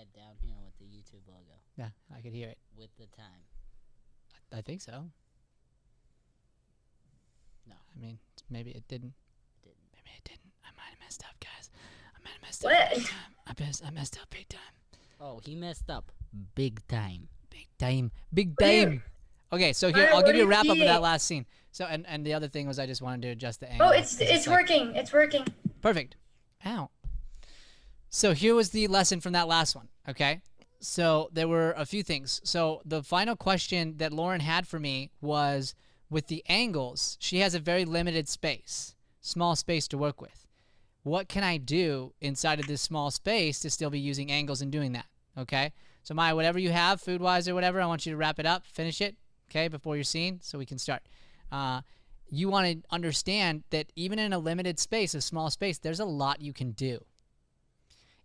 head down here with the YouTube logo. Yeah, I could hear it. With the time. I think so. No. I mean, maybe it didn't. Maybe it didn't. I might have messed up, guys. I might have messed up big time. I messed up big time. Oh, he messed up big time. Big time. Big time. Okay, so here, I'll give you a wrap up of that last scene. So, and the other thing was I just wanted to adjust the angle. Oh, it's working. It's working. Perfect. Ow. So here was the lesson from that last one, okay? So there were a few things. So the final question that Lauren had for me was, with the angles, she has a very limited space, small space to work with. What can I do inside of this small space to still be using angles and doing that, okay? So Maya, whatever you have, food-wise or whatever, I want you to wrap it up, finish it, okay, before your scene, so we can start. You want to understand that even in a limited space, a small space, there's a lot you can do.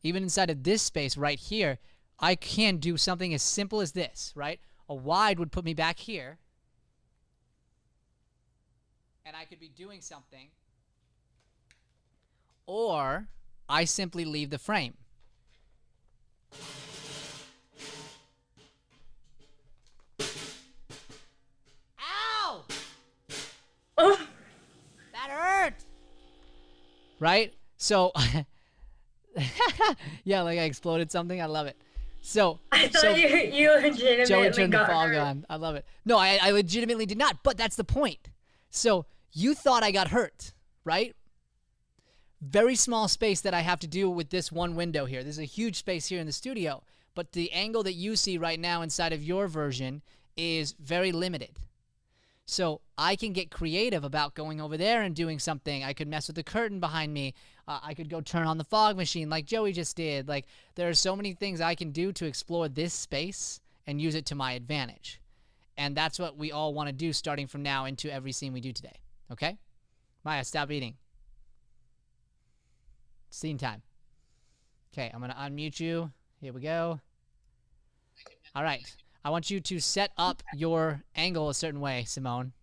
Even inside of this space right here, I can do something as simple as this, right? A wide would put me back here, and I could be doing something, or I simply leave the frame. Ow! Oh. That hurt! Right? So, yeah, like I exploded something. I love it. So, I thought you legitimately Joey turned the got fog hurt. on. I love it. No, I legitimately did not, but that's the point. So you thought I got hurt, right? Very small space that I have to do with this one window here. There's a huge space here in the studio, but the angle that you see right now inside of your version is very limited. So I can get creative about going over there and doing something. I could mess with the curtain behind me. I could go turn on the fog machine like Joey just did. Like, there are so many things I can do to explore this space and use it to my advantage. And that's what we all want to do starting from now into every scene we do today. Okay? Maya, stop eating. Scene time. Okay, I'm going to unmute you. Here we go. All right. I want you to set up your angle a certain way, Simone.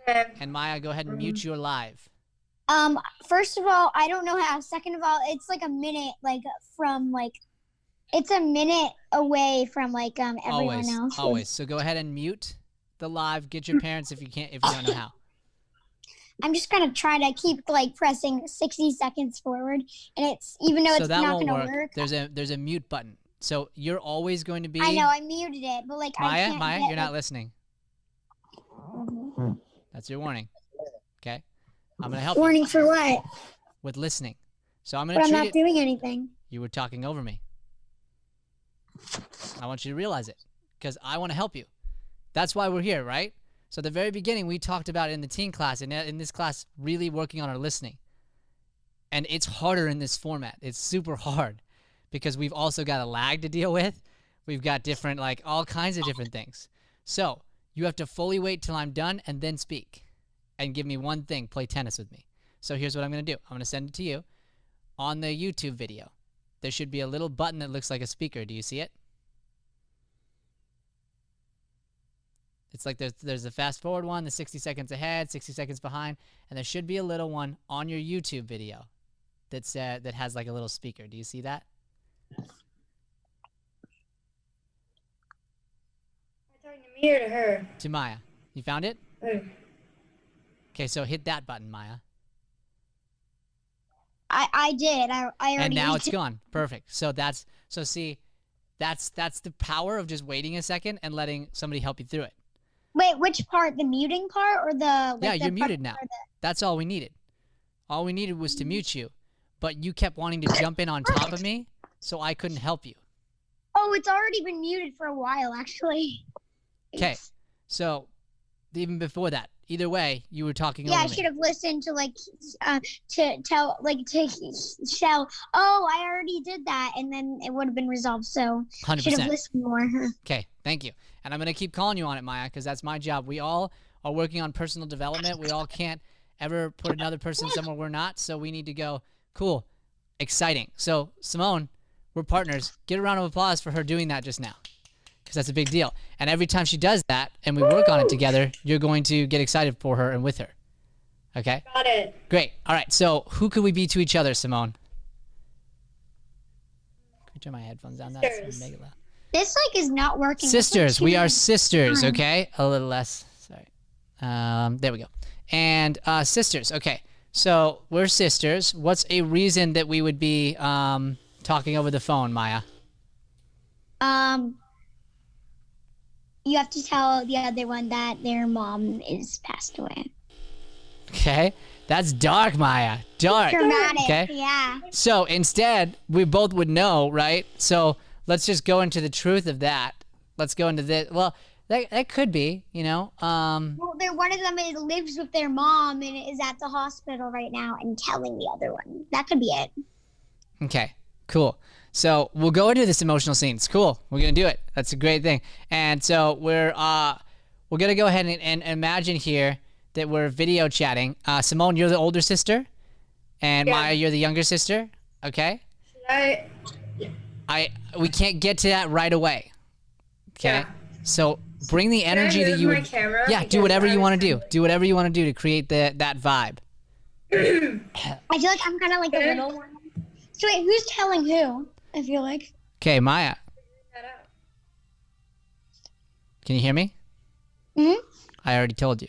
Okay. And Maya, go ahead and mute your live. First of all, I don't know how. Second of all, it's like a minute, it's a minute away from everyone else. Always. So go ahead and mute the live. Get your parents if you don't know how. I'm just gonna try to keep pressing 60 seconds forward, and it's even though it's not gonna work. There's a mute button. So you're always going to be. I know I muted it, but Maya, I can't you're not listening. That's your warning. Okay, I'm gonna help. Warning for what? With listening. So I'm gonna. But I'm not doing anything. You were talking over me. I want you to realize it, because I want to help you. That's why we're here, right? So at the very beginning, we talked about in the teen class, and in this class, really working on our listening. And it's harder in this format. It's super hard, because we've also got a lag to deal with. We've got different, all kinds of different things. So you have to fully wait till I'm done and then speak. And give me one thing, play tennis with me. So here's what I'm going to do. I'm going to send it to you. On the YouTube video, there should be a little button that looks like a speaker. Do you see it? It's like there's the fast forward one, the 60 seconds ahead, 60 seconds behind, and there should be a little one on your YouTube video that has like a little speaker. Do you see that? Are you talking to me or to her? To Maya. You found it? Okay, so hit that button, Maya. I did. I already. And now it's gone. Perfect. So that's the power of just waiting a second and letting somebody help you through it. Wait, which part? The muting part or the? Yeah, you're muted now. That's all we needed. All we needed was to mute you, but you kept wanting to jump in on top of me, so I couldn't help you. Oh, it's already been muted for a while, actually. Okay, so even before that, either way, you were talking over me. Yeah, I should have listened to to shout, oh, I already did that, and then it would have been resolved. So 100%. Should have listened more. Okay, thank you. And I'm going to keep calling you on it, Maya, because that's my job. We all are working on personal development. We all can't ever put another person somewhere we're not, so we need to go, cool, exciting. So, Simone, we're partners. Get a round of applause for her doing that just now, because that's a big deal. And every time she does that and we work on it together, you're going to get excited for her and with her. Okay? Got it. Great. All right, so who could we be to each other, Simone? turn my headphones down. That's Sisters. make it loud. This is not working. Sisters, we are sisters, Fine. okay? A little less. Sorry. There we go. And sisters, okay. So we're sisters. What's a reason that we would be talking over the phone, Maya? You have to tell the other one that their mom is passed away. Okay. That's dark, Maya. Dark. Dramatic. Okay. Yeah. So instead, we both would know, right? So let's just go into the truth of that. Let's go into this. Well, that could be, Well, one of them lives with their mom and is at the hospital right now and telling the other one. That could be it. Okay, cool. So we'll go into this emotional scene. It's cool. We're gonna do it. That's a great thing. And so we're gonna go ahead and imagine here that we're video chatting. Simone, you're the older sister, and Yeah. Maya, you're the younger sister. Okay. We can't get to that right away. Okay. Yeah. So bring the energy Can I that move you my would. camera? Yeah, do Because whatever I you was want to do. trying Do whatever you want to do to create that vibe. I feel like I'm kind of like a little one. So wait, who's telling who? I feel like. Okay, Maya, that out. can you hear me? Hmm? I already told you,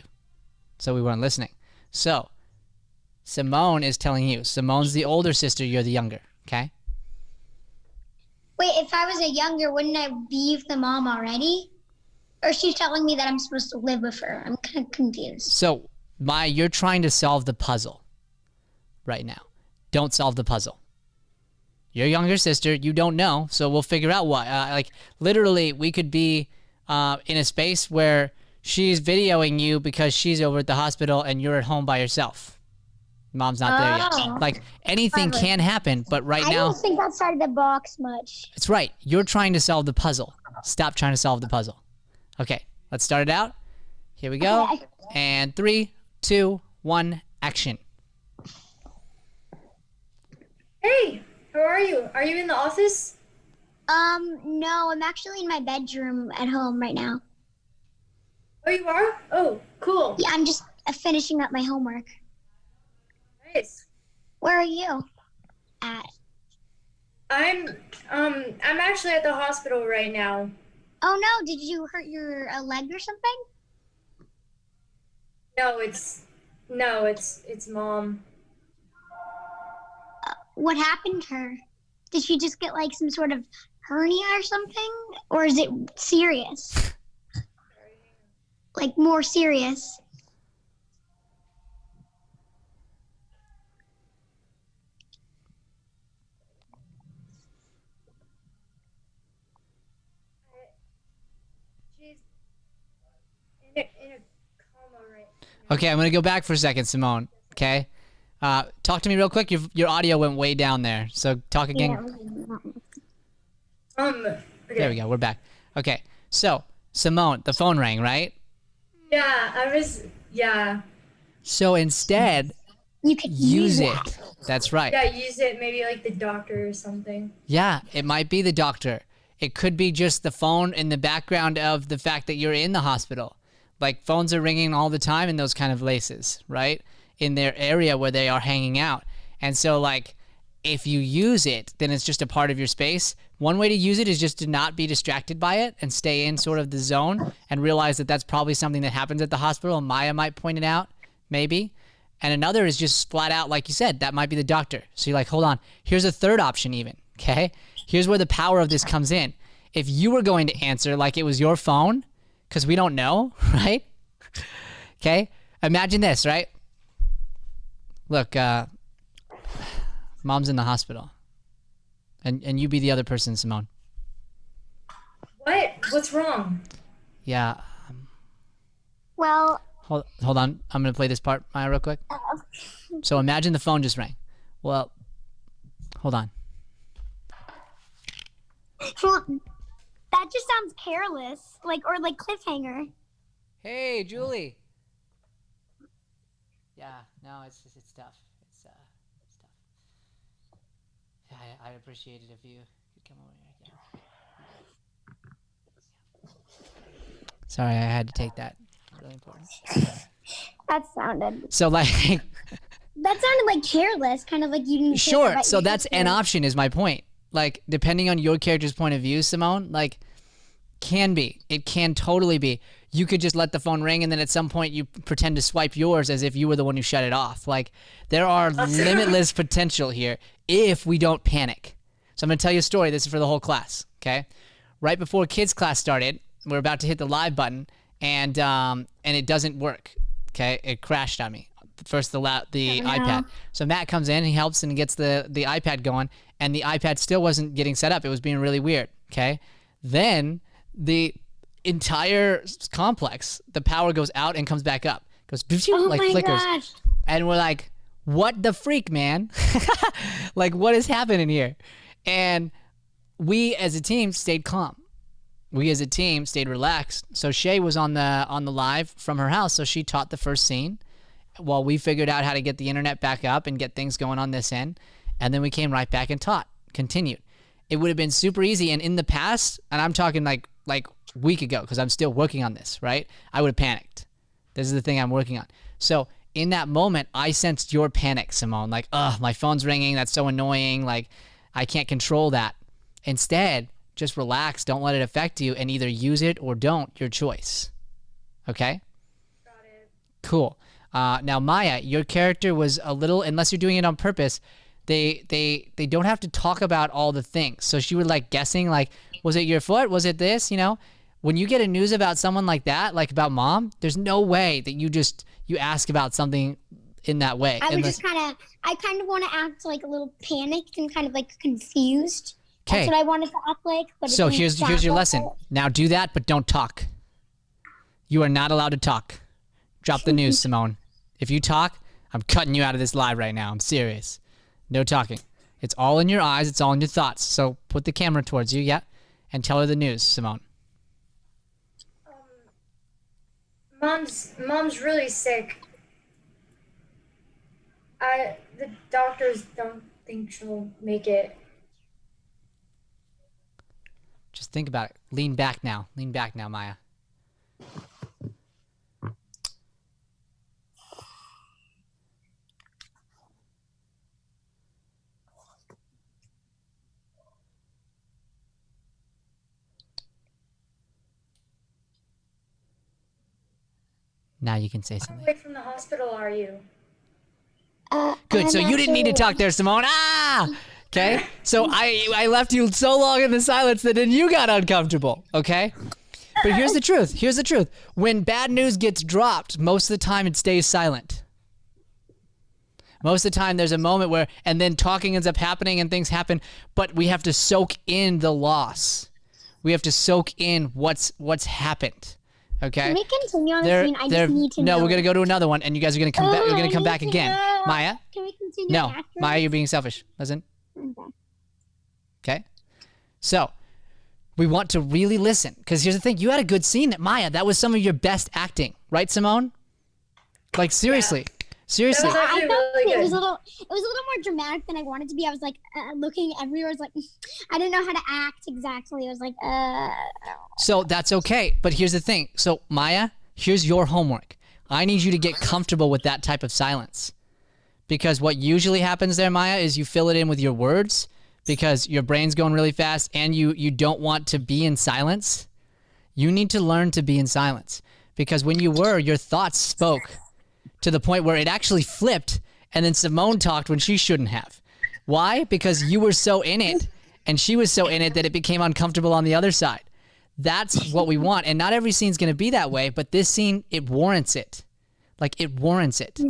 so we weren't listening. So, Simone is telling you. Simone's the older sister. You're the younger. Okay. Wait, if I was a younger, wouldn't I be with the mom already? Or she's telling me that I'm supposed to live with her. I'm kind of confused. So, Maya, you're trying to solve the puzzle right now. Don't solve the puzzle. Your younger sister, you don't know, so we'll figure out what. Like, literally, we could be in a space where she's videoing you because she's over at the hospital and you're at home by yourself. Mom's not there Oh. yet. Like, anything Clever. can happen, but right I now, don't think outside the box much. it's right. You're trying to solve the puzzle. Stop trying to solve the puzzle. Okay, let's start it out. Here we go. Okay. And 3, 2, 1, action. Hey, how are you? Are you in the office? No, I'm actually in my bedroom at home right now. Oh, you are? Oh, cool. Yeah, I'm just finishing up my homework. Nice. Where are you at? I'm actually at the hospital right now. Oh no, did you hurt your leg or something? No, it's mom. What happened to her? Did she just get like some sort of hernia or something? Or is it serious? Like more serious? She's in a coma right now. Okay, I'm going to go back for a second, Simone. Okay? Talk to me real quick. Your audio went way down there. So talk again. Okay. There we go. We're back. Okay. So, Simone, the phone rang, right? Yeah. So instead, You could use it. that. That's right. Yeah, use it maybe like the doctor or something. Yeah, it might be the doctor. It could be just the phone in the background of the fact that you're in the hospital. Like phones are ringing all the time in those kind of places, right? In their area where they are hanging out. And so like if you use it, then it's just a part of your space. One way to use it is just to not be distracted by it and stay in sort of the zone and realize that that's probably something that happens at the hospital. Maya might point it out, maybe. And another is just flat out, like you said, that might be the doctor. So you're like, hold on. Here's a third option even, okay? Here's where the power of this comes in. If you were going to answer like it was your phone, because we don't know, right? Okay? Imagine this, right? Look, mom's in the hospital. And you be the other person, Simone. What? What's wrong? Yeah. Well, Hold on. I'm going to play this part, Maya, real quick. So imagine the phone just rang. Well, hold on. well, that just sounds careless, or like cliffhanger. Hey, Julie. Yeah, no, it's tough. It's tough. Yeah, I'd appreciate it if you could come over here. Yeah. Sorry, I had to take that. Really important. So like, That sounded like careless, kind of like you didn't. care sure. about So your that's an sister. option. Is my point. like depending on your character's point of view, Simone, like it can totally be. You could just let the phone ring and then at some point you pretend to swipe yours as if you were the one who shut it off. Like there are limitless potential here if we don't panic. So I'm going to tell you a story. This is for the whole class, okay? Right before kids class started, we're about to hit the live button and it doesn't work, okay? It crashed on me. First the iPad. So Matt comes in, he helps and gets the iPad going, and the iPad still wasn't getting set up. It was being really weird, okay? Then the entire complex, the power goes out and comes back up. Goes like flickers. Gosh. And we're like, what the freak, man? Like, what is happening here? And we as a team stayed calm. We as a team stayed relaxed. So Shay was on the live from her house, so she taught the first scene while we figured out how to get the internet back up and get things going on this end. And then we came right back and continued. It would have been super easy. And in the past, and I'm talking like week ago, because I'm still working on this, right? I would have panicked. This is the thing I'm working on. So in that moment, I sensed your panic, Simone. Like, my phone's ringing. That's so annoying. Like, I can't control that. Instead, just relax. Don't let it affect you, and either use it or don't. Your choice. Okay? Got it. Cool. Now, Maya, your character was a little, unless you're doing it on purpose, they don't have to talk about all the things. So she was like guessing, like, was it your foot? Was it this? You know, when you get a news about someone like that, like about mom, there's no way that you ask about something in that way. I kind of want to act like a little panicked and kind of like confused. Okay. That's what I wanted to act like. But So here's your lesson. Now do that, but don't talk. You are not allowed to talk. Drop the news, Simone. If you talk, I'm cutting you out of this live right now. I'm serious. No talking. It's all in your eyes. It's all in your thoughts. So put the camera towards you, yeah, and tell her the news, Simone. Mom's really sick. The doctors don't think she'll make it. Just think about it. Lean back now. Lean back now, Maya. Now you can say How something. away from the hospital are you? Good. So you didn't need to talk there, Simone. Okay. So I left you so long in the silence that then you got uncomfortable. Okay. But here's the truth. Here's the truth. When bad news gets dropped, most of the time it stays silent. Most of the time there's a moment where, and then talking ends up happening and things happen, but we have to soak in the loss. We have to soak in what's happened. Okay. Can we continue on the scene? I just need to know. No, we're gonna go to another one, and you guys are gonna come back. You're gonna come back again, know. Maya. Can we continue? No, after? Maya, you're being selfish. Listen. Okay. Okay. So we want to really listen, because here's the thing: you had a good scene, Maya. That was some of your best acting, right, Simone? Like seriously, seriously. That was actually I felt really it was good. a little more dramatic than I wanted to be. I was like looking everywhere. I was like, I didn't know how to act exactly. I was like, So that's okay. But here's the thing. So Maya, here's your homework. I need you to get comfortable with that type of silence. Because what usually happens there, Maya, is you fill it in with your words because your brain's going really fast and you don't want to be in silence. You need to learn to be in silence. Because when you were, your thoughts spoke to the point where it actually flipped and then Simone talked when she shouldn't have. Why? Because you were so in it and she was so in it that it became uncomfortable on the other side. That's what we want. And not every scene's going to be that way, but this scene, it warrants it. Like, it warrants it.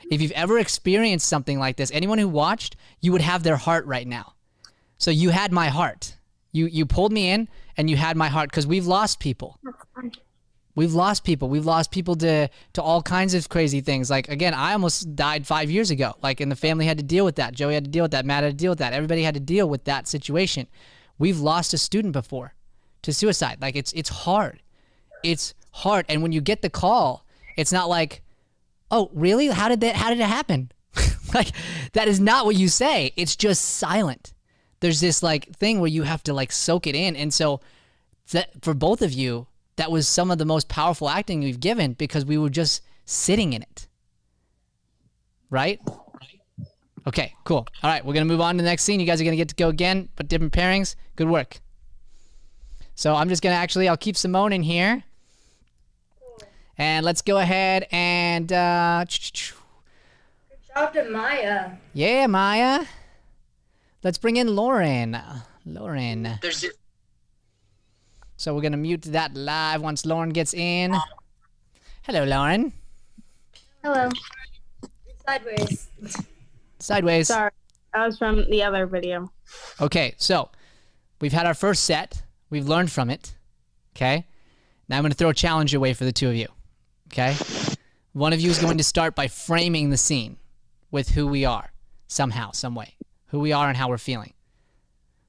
If you've ever experienced something like this, anyone who watched, you would have their heart right now. So you had my heart. You pulled me in and you had my heart because we've lost people. We've lost people. We've lost people to all kinds of crazy things. Like, again, I almost died 5 years ago. Like, and the family had to deal with that. Joey had to deal with that. Matt had to deal with that. Everybody had to deal with that situation. We've lost a student before to suicide. Like, it's hard. It's hard. And when you get the call, it's not like, oh, really? How did it happen? Like, that is not what you say. It's just silent. There's this like thing where you have to like soak it in. And so that for both of you, that was some of the most powerful acting we've given because we were just sitting in it. Right? Okay, cool. All right, we're going to move on to the next scene. You guys are going to get to go again, but different pairings. Good work. So I'm just going to I'll keep Simone in here. And let's go ahead and... Good job to Maya. Yeah, Maya. Let's bring in Lauren. Lauren. So we're going to mute that live once Lauren gets in. Hello, Lauren. Hello. Sideways. Sideways. Sorry, that was from the other video. Okay, so we've had our first set. We've learned from it. Okay? Now I'm going to throw a challenge your way for the two of you. Okay? One of you is going to start by framing the scene with who we are, somehow, some way. Who we are and how we're feeling.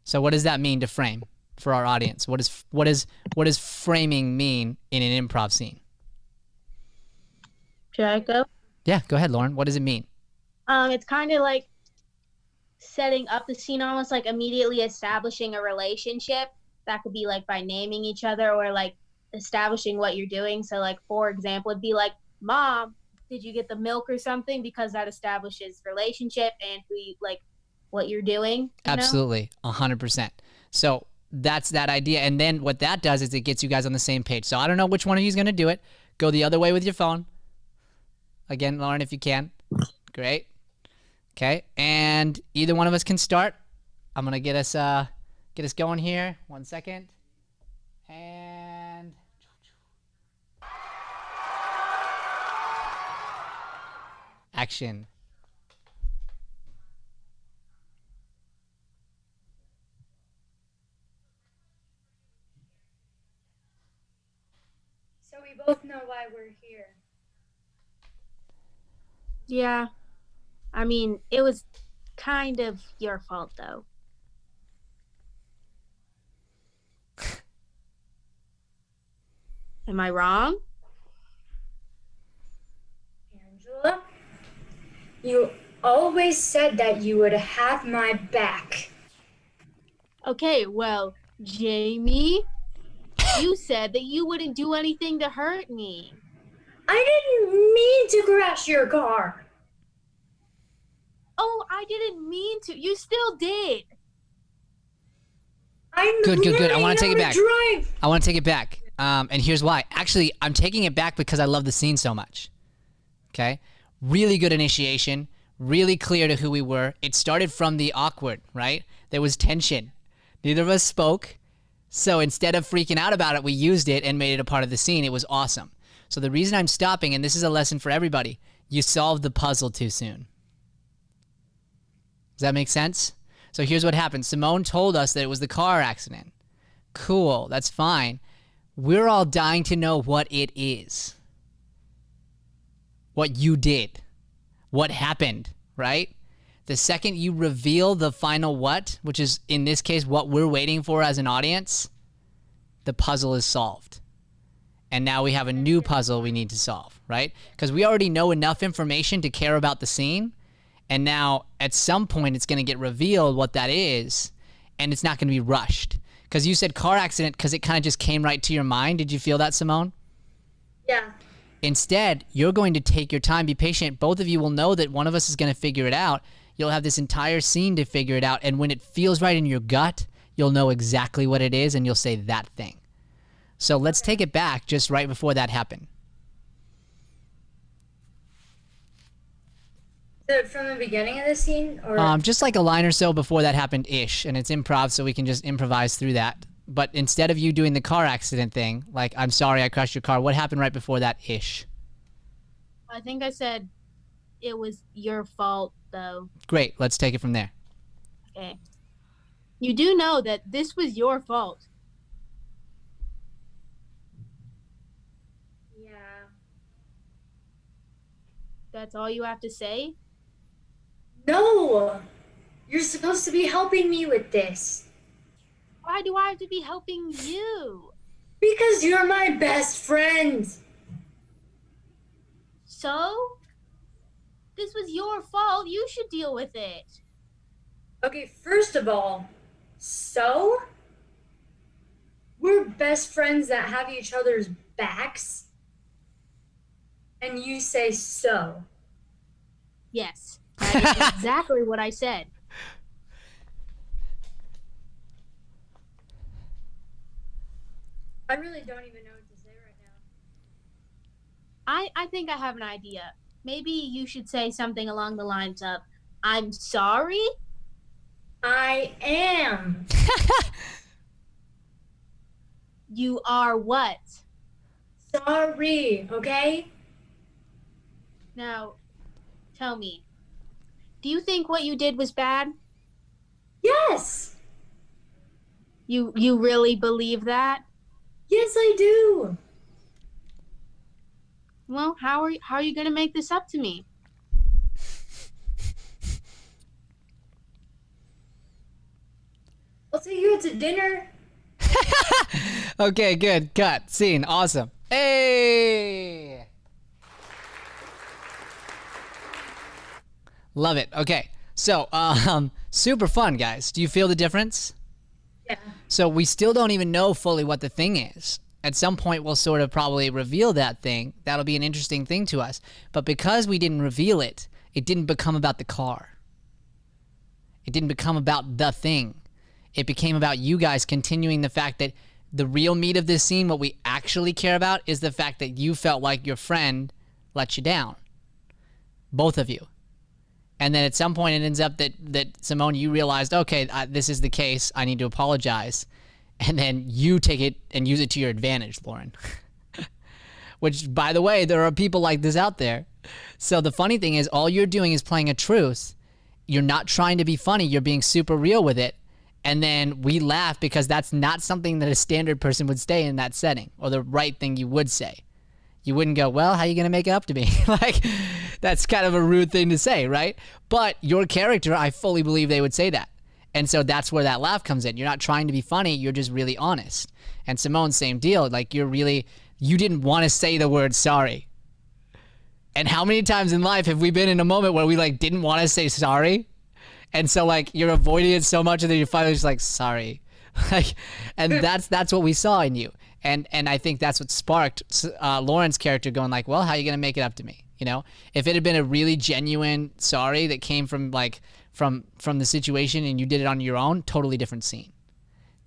So what does that mean to frame for our audience? What does framing mean in an improv scene? Should I go? Yeah, go ahead, Lauren. What does it mean? It's kind of like setting up the scene, almost like immediately establishing a relationship. That could be like by naming each other or like establishing what you're doing. So like, for example, it'd be like, Mom, did you get the milk or something? Because that establishes relationship and who you, like what you're doing. You Absolutely, 100%. So that's that idea. And then what that does is it gets you guys on the same page. So I don't know which one of you is going to do it. Go the other way with your phone. Again, Lauren, if you can. Great. Okay, and either one of us can start. I'm gonna get us going here. 1 second. And action. So we both know why we're here. Yeah. I mean, it was kind of your fault, though. Am I wrong? Angela, you always said that you would have my back. Okay, well, Jamie, you said that you wouldn't do anything to hurt me. I didn't mean to crash your car. Oh, I didn't mean to. You still did. I'm Good. I want to take it learning back. how to drive. I want to take it back. And here's why. Actually, I'm taking it back because I love the scene so much. Okay? Really good initiation. Really clear to who we were. It started from the awkward, right? There was tension. Neither of us spoke. So instead of freaking out about it, we used it and made it a part of the scene. It was awesome. So the reason I'm stopping, and this is a lesson for everybody, you solved the puzzle too soon. Does that make sense? So here's what happened. Simone told us that it was the car accident. Cool, that's fine. We're all dying to know what it is. What you did. What happened, right? The second you reveal the final what, which is in this case what we're waiting for as an audience, the puzzle is solved. And now we have a new puzzle we need to solve, right? Because we already know enough information to care about the scene. And now, at some point, it's going to get revealed what that is, and it's not going to be rushed. Because you said car accident because it kind of just came right to your mind. Did you feel that, Simone? Yeah. Instead, you're going to take your time, be patient. Both of you will know that one of us is going to figure it out. You'll have this entire scene to figure it out, and when it feels right in your gut, you'll know exactly what it is, and you'll say that thing. So let's take it back just right before that happened. From the beginning of the scene, or Just like a line or so before that happened-ish, and it's improv, so we can just improvise through that. But instead of you doing the car accident thing, like, I'm sorry I crashed your car, what happened right before that-ish? I think I said it was your fault, though. Great, let's take it from there. Okay. You do know that this was your fault. yeah. That's all you have to say? No, you're supposed to be helping me with this Why do I have to be helping you? because you're my best friend. So? This was your fault. You should deal with it. Okay, first of all, so we're best friends that have each other's backs, and you say so. Yes. That is exactly what I said. I really don't even know what to say right now. I think I have an idea. Maybe you should say something along the lines of, I'm sorry? I am. You are what? Sorry, okay? Now, tell me, do you think what you did was bad? Yes. You really believe that? Yes, I do. Well, how are you going to make this up to me? I'll see you at dinner. Okay, good. Cut. Scene. Awesome. Hey! Love it. Okay. So, super fun, guys. Do you feel the difference? Yeah. So we still don't even know fully what the thing is. At some point, we'll sort of probably reveal that thing. That'll be an interesting thing to us. But because we didn't reveal it, it didn't become about the car. It didn't become about the thing. It became about you guys continuing the fact that the real meat of this scene, what we actually care about, is the fact that you felt like your friend let you down. Both of you. And then at some point it ends up that Simone, you realized, okay, this is the case. I need to apologize. And then you take it and use it to your advantage, Lauren. Which, by the way, there are people like this out there. So the funny thing is, all you're doing is playing a truth. You're not trying to be funny. You're being super real with it. And then we laugh because that's not something that a standard person would say in that setting, or the right thing you would say. You wouldn't go, well, how are you going to make it up to me? Like, that's kind of a rude thing to say, right? But your character, I fully believe they would say that. And so that's where that laugh comes in. You're not trying to be funny. You're just really honest. And Simone, same deal. Like, you didn't want to say the word sorry. And how many times in life have we been in a moment where we, like, didn't want to say sorry? And so, like, you're avoiding it so much and then you're finally just like, sorry. Like, and that's what we saw in you. And I think that's what sparked Lauren's character going like, well, how are you going to make it up to me? You know, if it had been a really genuine sorry that came from like from the situation and you did it on your own, totally different scene.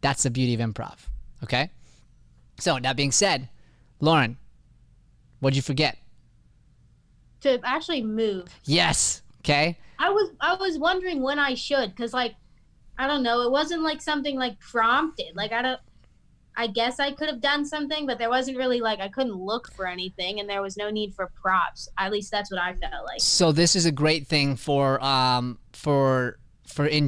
That's the beauty of improv. Okay. So that being said, Lauren, what'd you forget? To actually move. Yes. Okay. I was wondering when I should, because like, I don't know, it wasn't like something like prompted. Like I guess I could have done something, but there wasn't really like, I couldn't look for anything and there was no need for props. At least that's what I felt like. So this is a great thing for in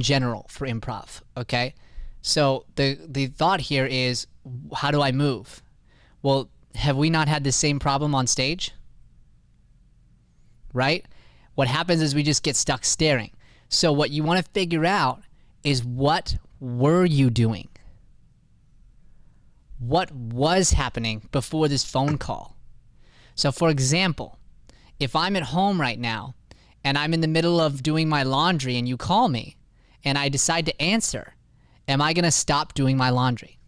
general for improv. Okay. So the thought here is, how do I move? Well, have we not had the same problem on stage? Right? What happens is we just get stuck staring. So what you want to figure out is, what were you doing? What was happening before this phone call? So for example, if I'm at home right now and I'm in the middle of doing my laundry and you call me and I decide to answer, am I going to stop doing my laundry?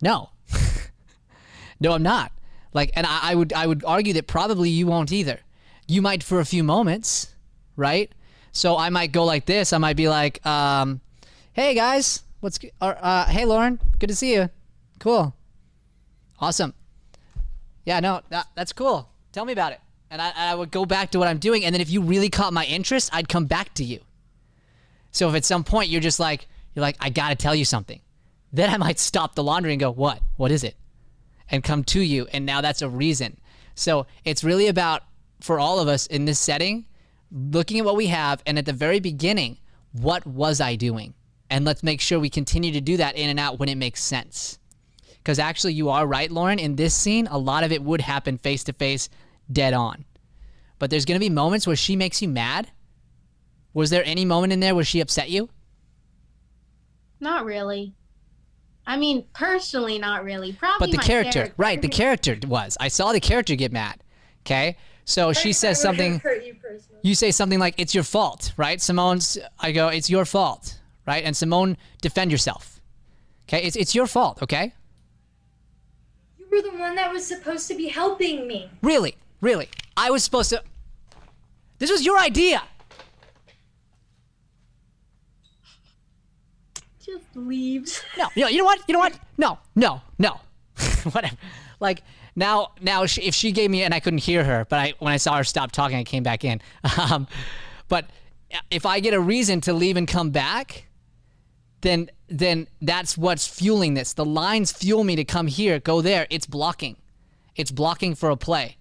No. No, I'm not. Like, and I would argue that probably you won't either. You might for a few moments, right? So I might go like this. I might be like, hey guys, hey Lauren, good to see you. Cool. Awesome. Yeah, no, that's cool. Tell me about it. And I would go back to what I'm doing. And then if you really caught my interest, I'd come back to you. So if at some point you're like, I got to tell you something, then I might stop the laundry and go, what? What is it? And come to you, and now that's a reason. So it's really about, for all of us in this setting, looking at what we have, and at the very beginning, what was I doing? And let's make sure we continue to do that in and out when it makes sense. Because actually, you are right, Lauren, in this scene, a lot of it would happen face-to-face, dead on. But there's going to be moments where she makes you mad. Was there any moment in there where she upset you? Not really. I mean, personally, not really. Probably but the my character, right? The character was. I saw the character get mad. Okay, so she says something. You say something like, "It's your fault," right? I go, "It's your fault," right? And Simone, defend yourself. Okay, it's your fault. Okay. You were the one that was supposed to be helping me. Really, I was supposed to. This was your idea. Just leaves. No, you know what? No. Whatever. Like now, if she gave me, and I couldn't hear her, but when I saw her stop talking, I came back in. But if I get a reason to leave and come back, then that's what's fueling this. The lines fuel me to come here, go there. It's blocking. It's blocking for a play.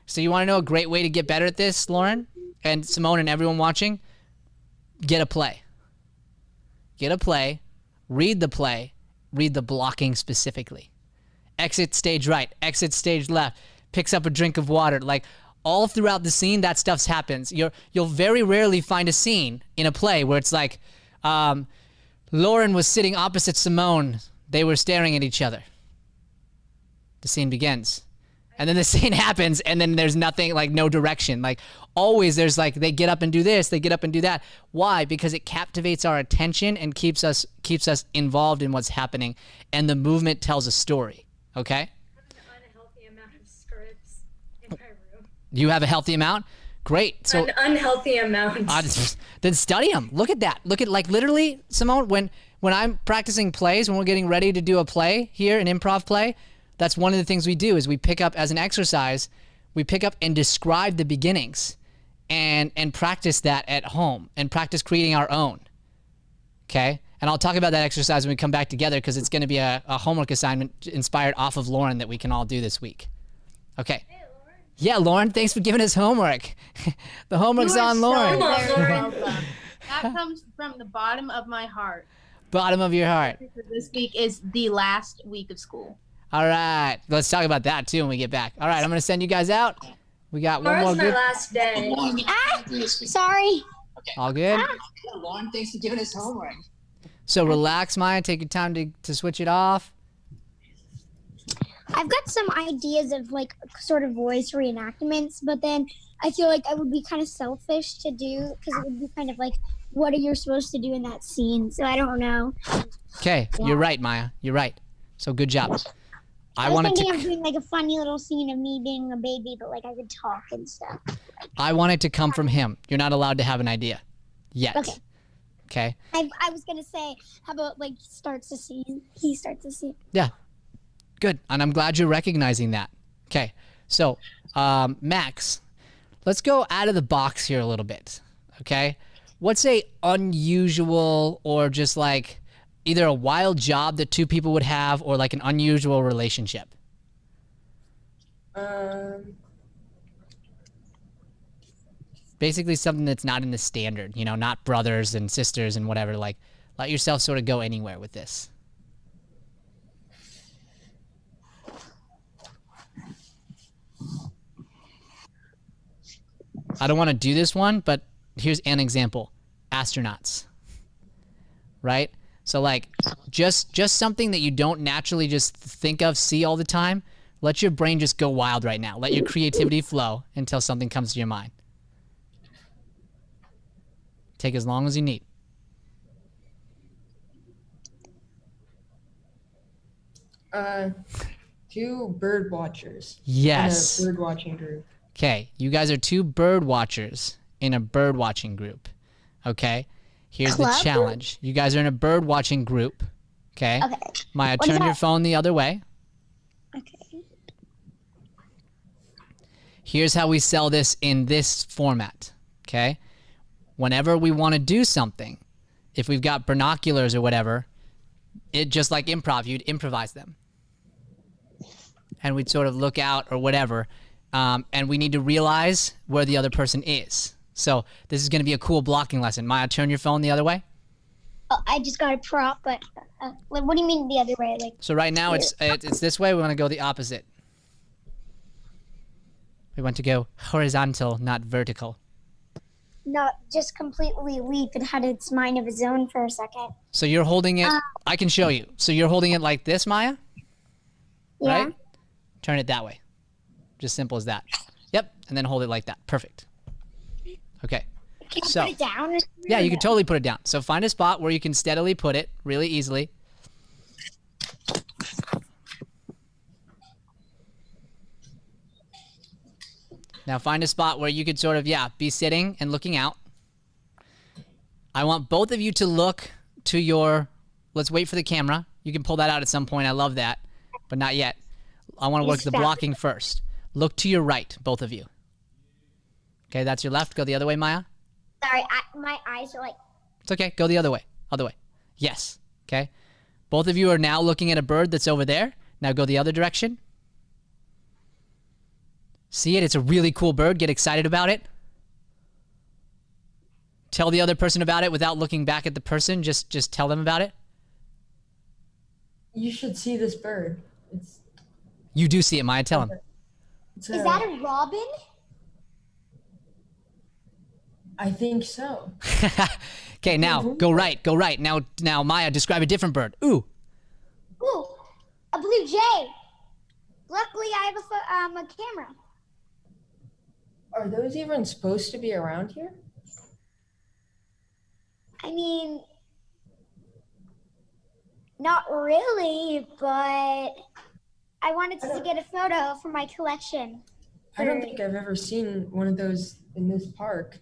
So you want to know a great way to get better at this, Lauren and Simone and everyone watching? Get a play. Get a play. Read the play. Read the blocking specifically. Exit stage right. Exit stage left. Picks up a drink of water. Like all throughout the scene, that stuff happens. You'll very rarely find a scene in a play where it's like, Lauren was sitting opposite Simone. They were staring at each other. The scene begins. And then the scene happens, and then there's nothing, like no direction. Like always there's like, they get up and do this, they get up and do that. Why? Because it captivates our attention and keeps us involved in what's happening. And the movement tells a story, okay? I have an unhealthy amount of scripts in my room. You have a healthy amount? Great. So An unhealthy amount. then study them. Look at that. Look at, like, literally, Simone, when I'm practicing plays, when we're getting ready to do a play here, an improv play, that's one of the things we do is we pick up as an exercise, we pick up and describe the beginnings and practice that at home and practice creating our own, okay? And I'll talk about that exercise when we come back together because it's going to be a homework assignment inspired off of Lauren that we can all do this week. Okay. Hey, Lauren. Yeah, Lauren, thanks for giving us homework. The homework's on Lauren. Come on, Lauren. That comes from the bottom of my heart. Bottom of your heart. This week is the last week of school. All right. Let's talk about that, too, when we get back. All right, I'm going to send you guys out. We got one more Tomorrow's my group. last day. Sorry. All good? Lauren, thanks for giving us homework. So relax, Maya. Take your time to switch it off. I've got some ideas of like sort of voice reenactments, but then I feel like I would be kind of selfish to do because it would be kind of like, what are you supposed to do in that scene? So I don't know. Okay, you're right, Maya. You're right. So good job. I was thinking of doing like a funny little scene of me being a baby, but like I could talk and stuff. I want it to come from him. You're not allowed to have an idea yet. Okay. Okay. I was gonna say, how about like starts the scene? He starts the scene. Yeah. Good. And I'm glad you're recognizing that. Okay. So, Max, let's go out of the box here a little bit. Okay. What's a unusual or just like either a wild job that two people would have or like an unusual relationship? Basically something that's not in the standard, you know, not brothers and sisters and whatever. Like, let yourself sort of go anywhere with this. I don't want to do this one, but here's an example. Astronauts. Right? So like just something that you don't naturally just think of, see all the time. Let your brain just go wild right now. Let your creativity flow until something comes to your mind. Take as long as you need. Two bird watchers. Yes. In a bird watching group. Okay, you guys are two bird watchers in a bird watching group. Okay, here's the challenge. You guys are in a bird watching group. Okay. Okay. Maya, What is turn your that? phone the other way. Okay. Here's how we sell this in this format. Okay. Whenever we want to do something, if we've got binoculars or whatever, it just like improv, you'd improvise them. And we'd sort of look out or whatever. And we need to realize where the other person is. So this is going to be a cool blocking lesson. Maya, turn your phone the other way. Oh, I just got a prop, but like, what do you mean the other way? Like, So right now it's this way. We want to go the opposite. We want to go horizontal, not vertical. not just completely leap. It had its mind of its own for a second. So you're holding it. I can show you. So you're holding it like this, Maya? Yeah. Right? Turn it that way. Just simple as that. Yep. And then hold it like that. Perfect. Okay. Can you So- put it down? Yeah, you can totally put it down. So find a spot where you can steadily put it really easily. Now find a spot where you could sort of, be sitting and looking out. I want both of you to look to your, let's wait for the camera. You can pull that out at some point. I love that, but not yet. I want to work the blocking first. Look to your right, both of you. Okay, that's your left. Go the other way, Maya. Sorry, my eyes are like. It's okay. Go the other way. Other way. Yes. Okay. Both of you are now looking at a bird that's over there. Now go the other direction. See it? It's a really cool bird. Get excited about it. Tell the other person about it without looking back at the person. Just tell them about it. You should see this bird. You do see it, Maya. Tell him. Is that a robin? I think so. Okay, now go right. Go right. Now, Maya, describe a different bird. Ooh. Ooh, a blue jay. Luckily, I have a camera. Are those even supposed to be around here? I mean, not really, but I wanted to get a photo for my collection. I don't think I've ever seen one of those in this park.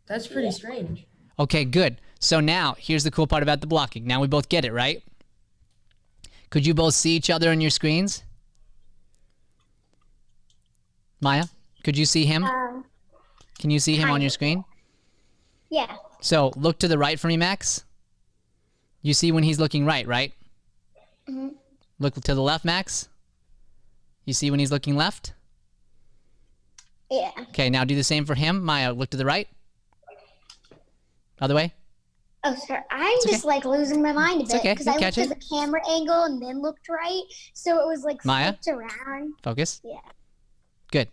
That's pretty strange. Okay, good. So now, here's the cool part about the blocking. Now we both get it, right? Could you both see each other on your screens? Maya, could you see him? Can you see him on your screen? Yeah. So look to the right for me, Max. You see when he's looking right, right? Mm-hmm. Look to the left, Max. You see when he's looking left? Yeah. Okay, now do the same for him. Maya, look to the right. Other way. Oh, sorry. I'm just like losing my mind a bit okay. because I Catch looked it. at the camera angle and then looked right, so it was like Maya? flipped around. Focus. Yeah. Good.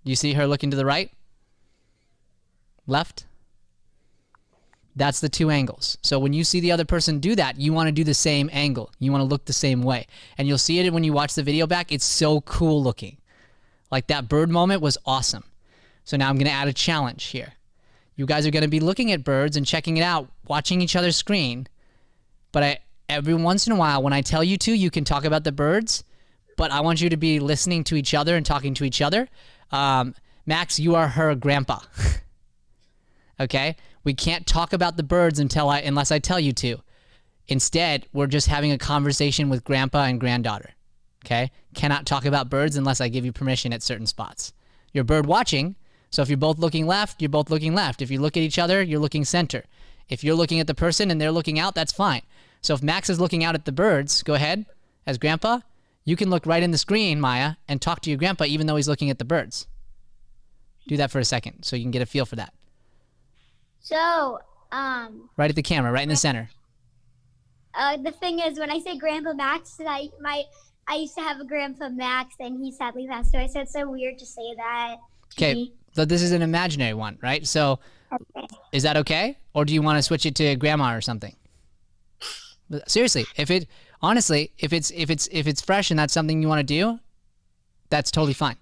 You see her looking to the right? Left? That's the two angles. So when you see the other person do that, you want to do the same angle. You want to look the same way. And you'll see it when you watch the video back. It's so cool looking. Like that bird moment was awesome. So now I'm going to add a challenge here. You guys are going to be looking at birds and checking it out, watching each other's screen. But every once in a while, when I tell you to, you can talk about the birds. But I want you to be listening to each other and talking to each other. Max, you are her grandpa. Okay? We can't talk about the birds unless I tell you to. Instead, we're just having a conversation with grandpa and granddaughter. Okay? Cannot talk about birds unless I give you permission at certain spots. You're bird watching, so if you're both looking left, you're both looking left. If you look at each other, you're looking center. If you're looking at the person and they're looking out, that's fine. So if Max is looking out at the birds, go ahead. As grandpa, you can look right in the screen, Maya, and talk to your grandpa even though he's looking at the birds. Do that for a second so you can get a feel for that. So, Right at the camera, right in the center. the thing is, when I say Grandpa Max, I used to have a Grandpa Max, and he sadly passed away. So it's so weird to say that. Okay, so this is an imaginary one, right? So, is that okay, or do you want to switch it to grandma or something? But seriously, if it's fresh and that's something you want to do, that's totally fine.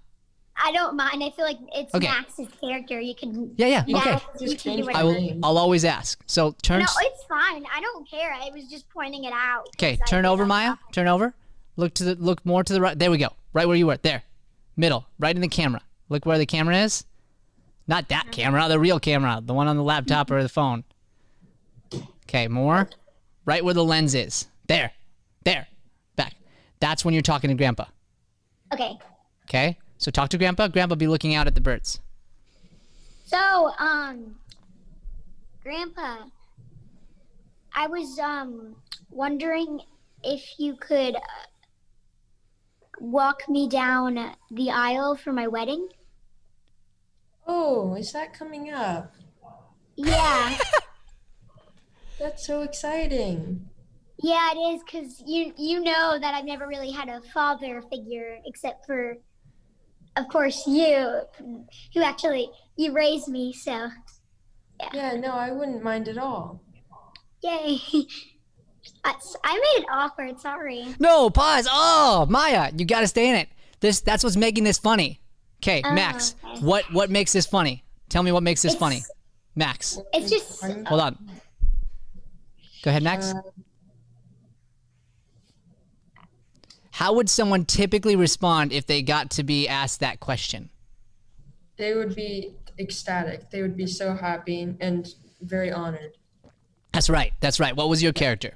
I don't mind. I feel like it's Okay. Max's character. You can. Yeah, okay. You can do I whatever. will. I'll always ask. So turn. No, it's fine. I don't care. I was just pointing it out. Okay, 'cause I turn over, don't Maya. know. Turn over. Look more to the right. There we go. Right where you were. There. Middle. Right in the camera. Look where the camera is. Not that camera, the real camera. The one on the laptop or the phone. Okay, more. Right where the lens is. There. There. Back. That's when you're talking to Grandpa. Okay. Okay? So talk to Grandpa. Grandpa be looking out at the birds. So, Grandpa, I was wondering if you could walk me down the aisle for my wedding. Oh, is that coming up? Yeah. That's so exciting. Yeah, it is, because you know that I've never really had a father figure except for, of course, you, who actually, you raised me, so. Yeah, no, I wouldn't mind at all. Yay. I made it awkward, sorry. No, pause. Oh, Maya, you got to stay in it. That's what's making this funny. Okay, Max, okay. what makes this funny? Tell me what makes this funny. Max, It's just, hold on. Go ahead, Max. How would someone typically respond if they got to be asked that question? they would be ecstatic. They would be so happy and very honored. That's right. That's right. What was your character?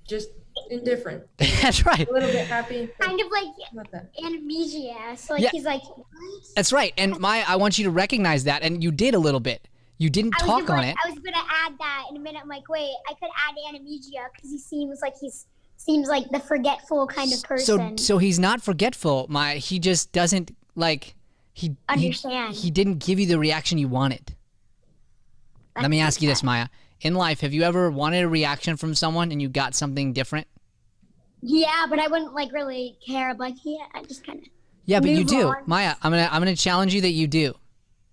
Just indifferent. That's right. A little bit happy. Kind of like Not that. amnesia. So like Yeah. he's like, That's right. And Maya, I want you to recognize that, and you did a little bit. You didn't talk on it. I was gonna add that in a minute. I'm like, wait, I could add amnesia because he seems like the forgetful kind of person. So he's not forgetful, Maya. He just doesn't Understand. He didn't give you the reaction you wanted. Let me ask you this, Maya. In life, have you ever wanted a reaction from someone and you got something different? Yeah, but I wouldn't like really care. I'm like, yeah, I just kind of. Yeah, but you Move do. on. Maya, I'm gonna challenge you that you do.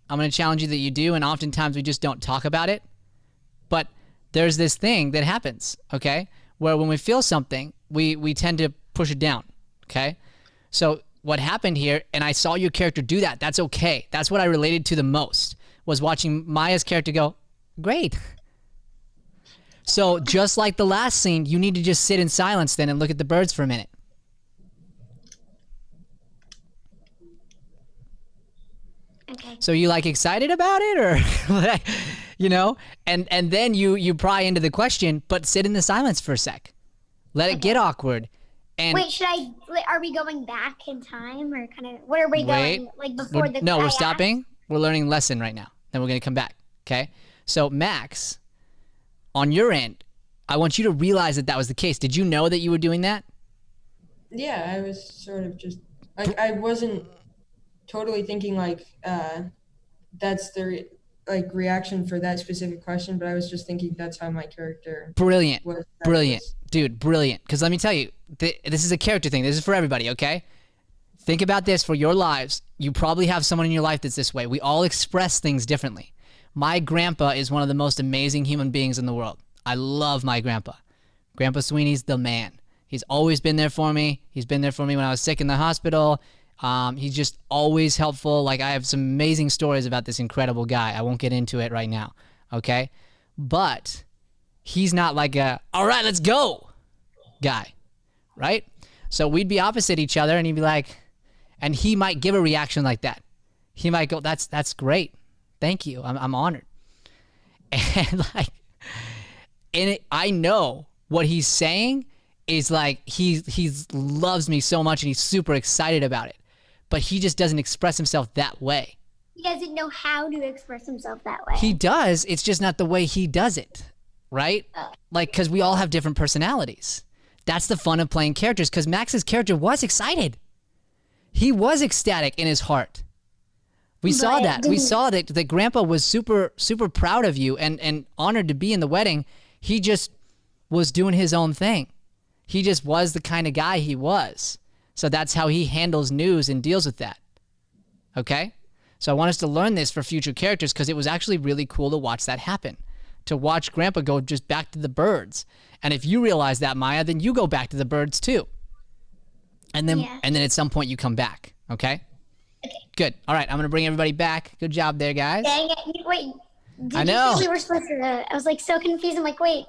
I'm gonna challenge you that you do, and oftentimes we just don't talk about it. But there's this thing that happens, okay? Where when we feel something, we tend to push it down. Okay? So what happened here, and I saw your character do that, that's okay. That's what I related to the most, was watching Maya's character go, great. So just like the last scene, you need to just sit in silence then and look at the birds for a minute. Okay. So you like excited about it, or you know, and then you pry into the question, but sit in the silence for a sec. Let it get awkward. And Wait, are we going back in time or kind of, where are we going? Like before the no, I we're asked? stopping. We're learning lesson right now. Then we're gonna come back. Okay. So Max, on your end, I want you to realize that that was the case. Did you know that you were doing that? Yeah, I was sort of just like, I wasn't totally thinking like that's the reaction for that specific question, but I was just thinking that's how my character Brilliant. was. Brilliant. Dude, brilliant. Because let me tell you, this is a character thing. This is for everybody, okay? Think about this for your lives. You probably have someone in your life that's this way. We all express things differently. My grandpa is one of the most amazing human beings in the world. I love my grandpa. Grandpa Sweeney's the man. He's always been there for me. He's been there for me when I was sick in the hospital. He's just always helpful. Like, I have some amazing stories about this incredible guy. I won't get into it right now, okay? But he's not like a, all right, let's go guy, right? So we'd be opposite each other, and he'd be like, and he might give a reaction like that. He might go, that's great. Thank you. I'm honored. And like, I know what he's saying is like, he loves me so much and he's super excited about it, but he just doesn't express himself that way. He doesn't know how to express himself that way. He does. It's just not the way he does it, right? Like, because we all have different personalities. That's the fun of playing characters, because Max's character was excited. He was ecstatic in his heart. We saw that. We saw that Grandpa was super, super proud of you and honored to be in the wedding. He just was doing his own thing. He just was the kind of guy he was. So that's how he handles news and deals with that. Okay? So I want us to learn this for future characters, because it was actually really cool to watch that happen. To watch Grandpa go just back to the birds. And if you realize that, Maya, then you go back to the birds too. And then at some point you come back. Okay? Okay. Good. All right. I'm going to bring everybody back. Good job there, guys. Dang it. Wait. Did I know. You say we were supposed to, I was like so confused. I'm like, wait,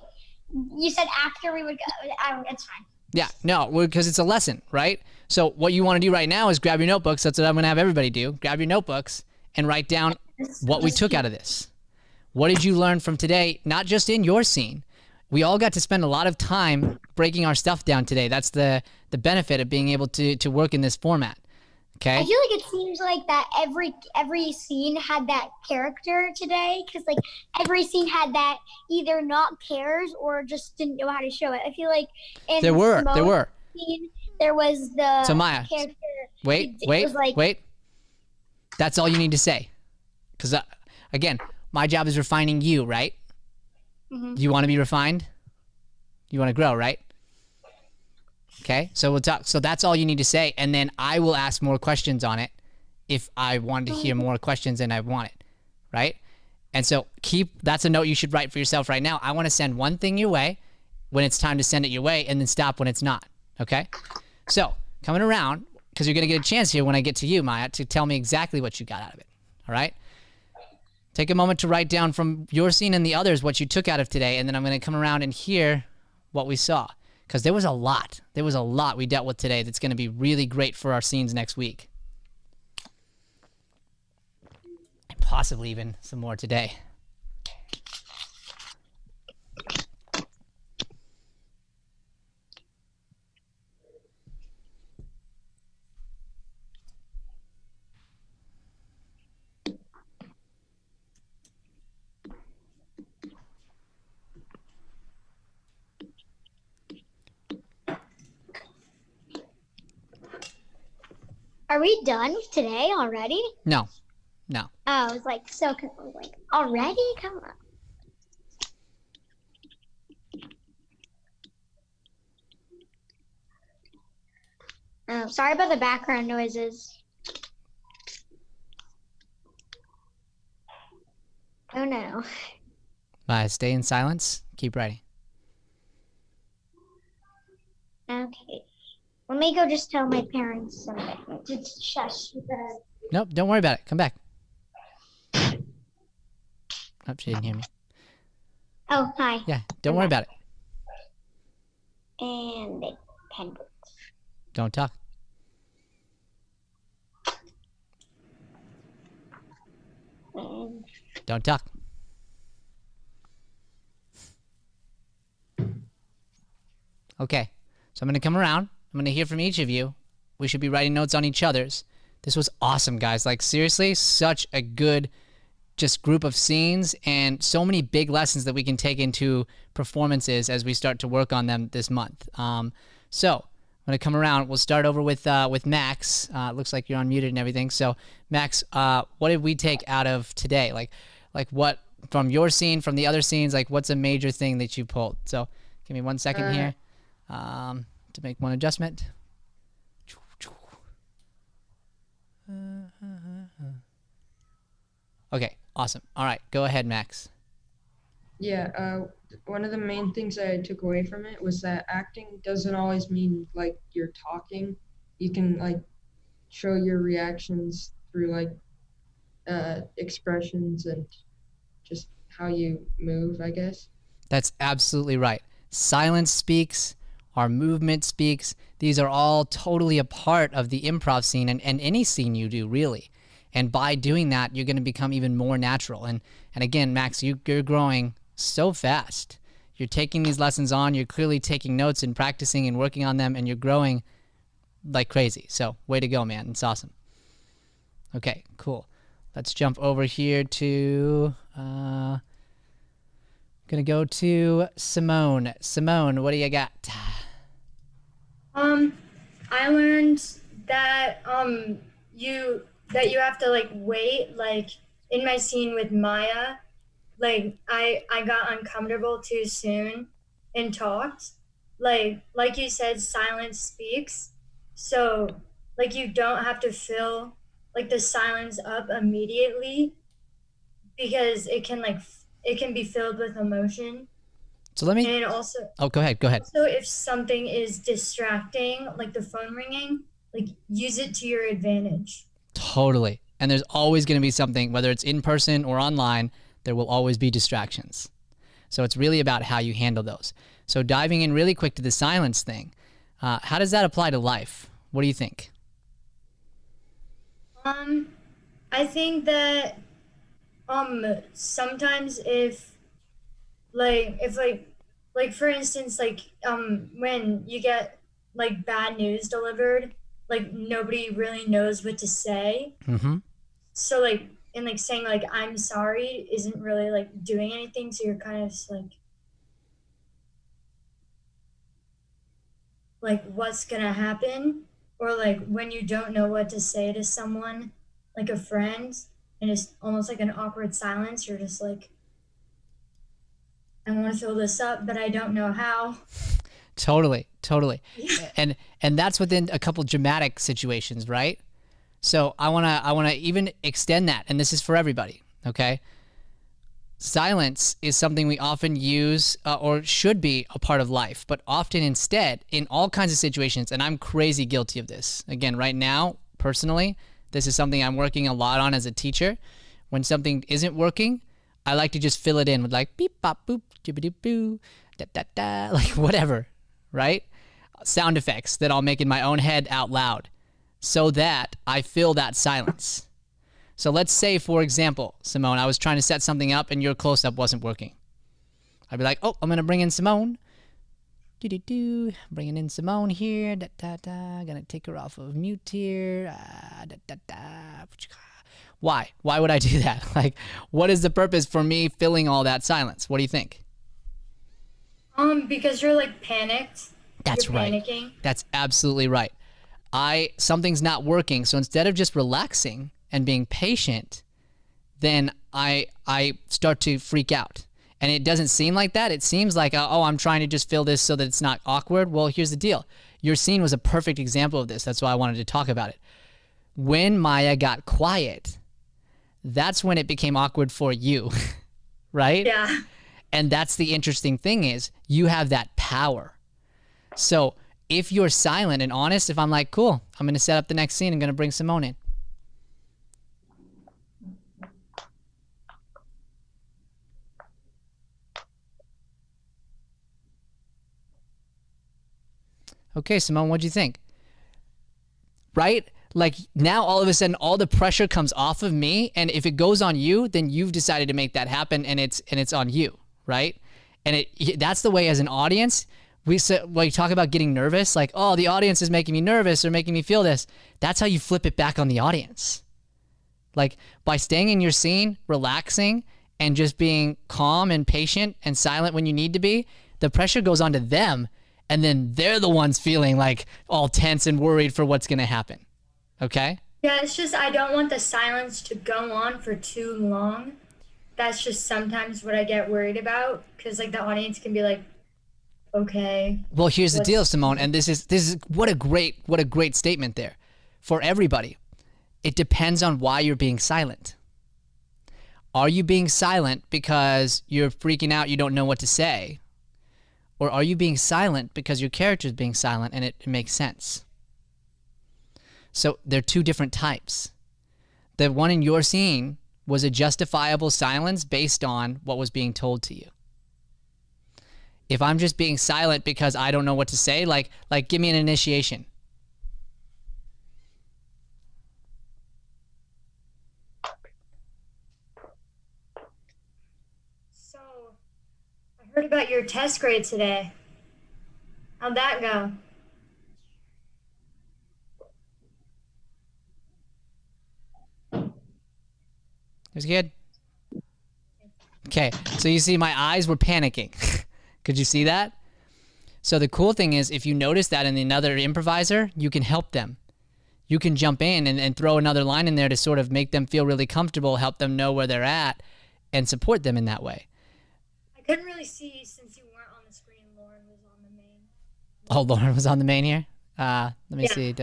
you said after we would go. It's fine. Yeah. No, because it's a lesson, right? So what you want to do right now is grab your notebooks. That's what I'm going to have everybody do. Grab your notebooks and write down what we took out of this. What did you learn from today? Not just in your scene. We all got to spend a lot of time breaking our stuff down today. That's the benefit of being able to work in this format. Okay. I feel like it seems like that every scene had that character today, because like every scene had that either not cares or just didn't know how to show it. I feel like in There were. scene, there was the So Maya, character. wait. That's all you need to say. Because again, my job is refining you, right? Mhm. You want to be refined? You want to grow, right? Okay, so we'll talk. So that's all you need to say, and then I will ask more questions on it if I wanted to hear more questions and I want it, right? And so that's a note you should write for yourself right now. I want to send one thing your way when it's time to send it your way, and then stop when it's not, okay? So coming around, because you're going to get a chance here when I get to you, Maya, to tell me exactly what you got out of it, all right? Take a moment to write down from your scene and the others what you took out of today, and then I'm going to come around and hear what we saw. Because there was a lot. There was a lot we dealt with today that's going to be really great for our scenes next week. possibly even some more today. Are we done today already? No. Oh, I was like so confused. Like, already? Come on. Oh, sorry about the background noises. Oh no. Stay in silence. Keep writing. Okay. Let me go just tell my parents something. Just shush. Nope, don't worry about it. Come back. Oh, she didn't hear me. Oh, hi. Yeah, don't worry about it. And the pen. Don't talk. And Don't talk. Okay, so I'm going to come around. I'm going to hear from each of you. We should be writing notes on each other's. This was awesome, guys. Like, seriously, such a good just group of scenes and so many big lessons that we can take into performances as we start to work on them this month. So I'm going to come around. We'll start over with Max. It looks like you're unmuted and everything. So, Max, what did we take out of today? Like what from your scene, from the other scenes, like what's a major thing that you pulled? So give me 1 second here to make one adjustment. Okay, awesome. All right, go ahead, Max. Yeah, one of the main things I took away from it was that acting doesn't always mean like you're talking. You can like show your reactions through like expressions and just how you move, I guess. That's absolutely right. Silence speaks, our movement speaks. These are all totally a part of the improv scene and any scene you do, really. And by doing that, you're going to become even more natural. And again, Max, you're growing so fast. You're taking these lessons on. You're clearly taking notes and practicing and working on them, and you're growing like crazy. So way to go, man. It's awesome. Okay, cool. Let's jump over here to, going to go to Simone. Simone, what do you got? I learned that you have to like wait. Like in my scene with Maya, like I got uncomfortable too soon and talked. Like you said, silence speaks. So like you don't have to fill like the silence up immediately because it can be filled with emotion. So let me. And also. Oh, go ahead. So if something is distracting, like the phone ringing, like use it to your advantage. Totally. And there's always going to be something, whether it's in person or online, there will always be distractions. So it's really about how you handle those. So diving in really quick to the silence thing, how does that apply to life? What do you think? I think that sometimes if for instance when you get like bad news delivered, like nobody really knows what to say. Mm-hmm. So like and like saying like I'm sorry isn't really like doing anything, so you're kind of just like what's gonna happen, or like when you don't know what to say to someone, like a friend, and it's almost like an awkward silence. You're just like, I want to fill this up, but I don't know how. Totally. Yeah. And that's within a couple dramatic situations, right? So I wanna even extend that, and this is for everybody, okay? Silence is something we often use or should be a part of life, but often instead in all kinds of situations, and I'm crazy guilty of this. Again, right now, personally, this is something I'm working a lot on as a teacher. When something isn't working, I like to just fill it in with like beep, bop, boop, jibbity boo, da da da, like whatever, right? Sound effects that I'll make in my own head out loud so that I fill that silence. So let's say, for example, Simone, I was trying to set something up and your close-up wasn't working. I'd be like, oh, I'm going to bring in Simone. Bringing in Simone here. Gonna take her off of mute here. Why? Why would I do that? Like, what is the purpose for me filling all that silence? What do you think? Because you're like panicked. That's you're right. Panicking. That's absolutely right. Something's not working, so instead of just relaxing and being patient, then I start to freak out. And it doesn't seem like that. It seems like, oh, I'm trying to just fill this so that it's not awkward. Well, here's the deal. Your scene was a perfect example of this. That's why I wanted to talk about it. When Maya got quiet, that's when it became awkward for you, right? Yeah. And that's the interesting thing is you have that power. So if you're silent and honest, if I'm like, cool, I'm going to set up the next scene, I'm going to bring Simone in. Okay, Simone, what'd you think? Right? Like now all of a sudden all the pressure comes off of me, and if it goes on you, then you've decided to make that happen, and it's on you, right? And that's the way as an audience, we talk about getting nervous, like, oh, the audience is making me nervous or making me feel this. That's how you flip it back on the audience. Like by staying in your scene, relaxing, and just being calm and patient and silent when you need to be, the pressure goes onto them, and then they're the ones feeling like all tense and worried for what's going to happen. Okay? Yeah, it's just I don't want the silence to go on for too long. That's just sometimes what I get worried about, because like the audience can be like, okay. Well, here's the deal, Simone, and this is what a great statement there for everybody. It depends on why you're being silent. Are you being silent because you're freaking out, you don't know what to say? Or are you being silent because your character is being silent and it makes sense? So they're two different types. The one in your scene was a justifiable silence based on what was being told to you. If I'm just being silent because I don't know what to say, like give me an initiation. So, I heard about your test grade today. How'd that go? It was good. Okay, so you see my eyes were panicking. Could you see that? So the cool thing is if you notice that in another improviser, you can help them. You can jump in and throw another line in there to sort of make them feel really comfortable, help them know where they're at, and support them in that way. I couldn't really see since you weren't on the screen. Lauren was on the main. Oh, Lauren was on the main here? Let me Yeah. see.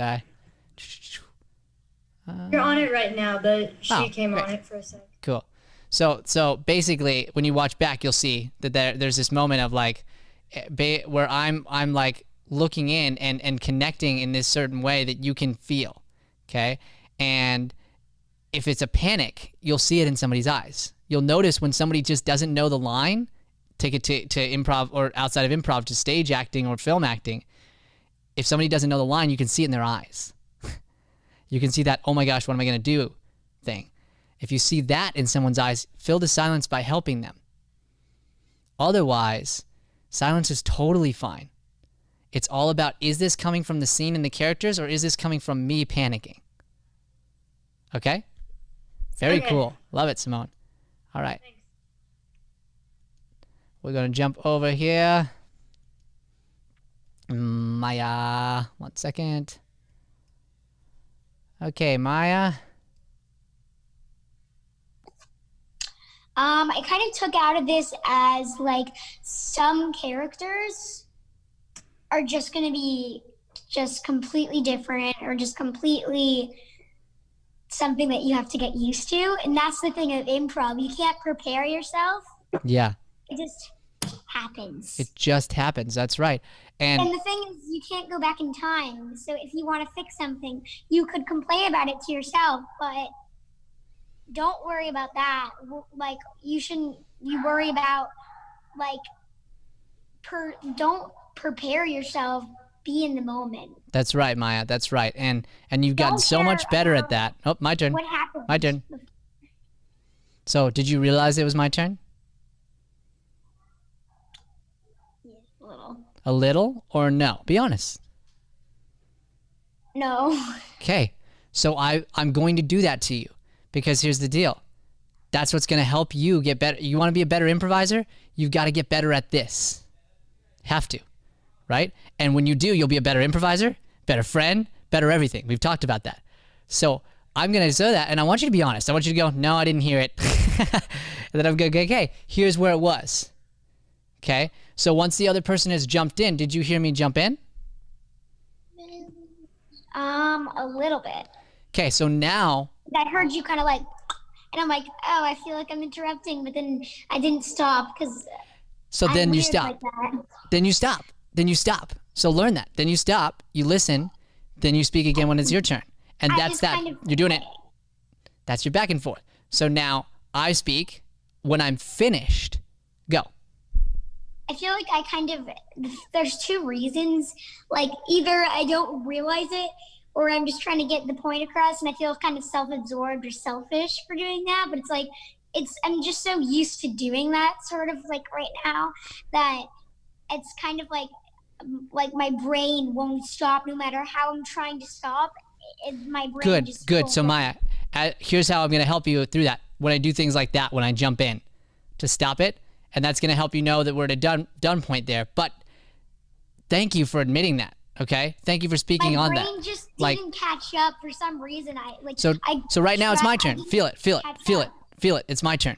You're on it right now, but she came great. on it for a sec. Cool. So basically, when you watch back, you'll see that there's this moment of like, where I'm like looking in and connecting in this certain way that you can feel, okay? And if it's a panic, you'll see it in somebody's eyes. You'll notice when somebody just doesn't know the line, take it to improv or outside of improv to stage acting or film acting. If somebody doesn't know the line, you can see it in their eyes. You can see that, oh my gosh, what am I going to do thing. If you see that in someone's eyes, fill the silence by helping them. Otherwise, silence is totally fine. It's all about, is this coming from the scene and the characters, or is this coming from me panicking? Okay? Very Okay. cool. Love it, Simone. All right. Thanks. We're going to jump over here. Maya. 1 second. Okay, Maya. I kind of took out of this as like some characters are just going to be just completely different or just completely something that you have to get used to. And that's the thing of improv. You can't prepare yourself. Yeah, It just happens. it just happens. That's right. And And the thing is, you can't go back in time. So if you want to fix something, you could complain about it to yourself, but don't worry about that. Like, you worry about, like, don't prepare yourself be in the moment. That's right, Maya. That's right. And you've gotten Don't so much care better at about that. Oh, my turn. What happened? My turn. So, did you realize it was my turn? A little. A little or no? Be honest. No. Okay. So I'm going to do that to you because here's the deal. That's what's going to help you get better. You want to be a better improviser? You've got to get better at this. Have to, right? And when you do, you'll be a better improviser, better friend, better everything. We've talked about that. So I'm going to say that, and I want you to be honest. I want you to go, no, I didn't hear it. And then I'm going to go, okay, here's where it was. Okay? So once the other person has jumped in, did you hear me jump in? A little bit. Okay, so now. I heard you kind of like, and I'm like, oh, I feel like I'm interrupting, but then I didn't stop because. So then you stop. Like that. Then you stop. Then you stop. So learn that. Then you stop. You listen. Then you speak again when it's your turn. And that's that. Kind of, You're doing it. That's your back and forth. So now I speak. When I'm finished, go. I feel like there's two reasons. Like either I don't realize it or I'm just trying to get the point across and I feel kind of self-absorbed or selfish for doing that. But it's like, I'm just so used to doing that sort of like right now that it's kind of like my brain won't stop no matter how I'm trying to stop. My brain Good. So Maya, here's how I'm going to help you through that. When I do things like that, when I jump in to stop it, and that's going to help you know that we're at a done point there. But thank you for admitting that. Okay, thank you for speaking on that. My brain just didn't catch up for some reason. So right now it's my turn. Feel it. It's my turn.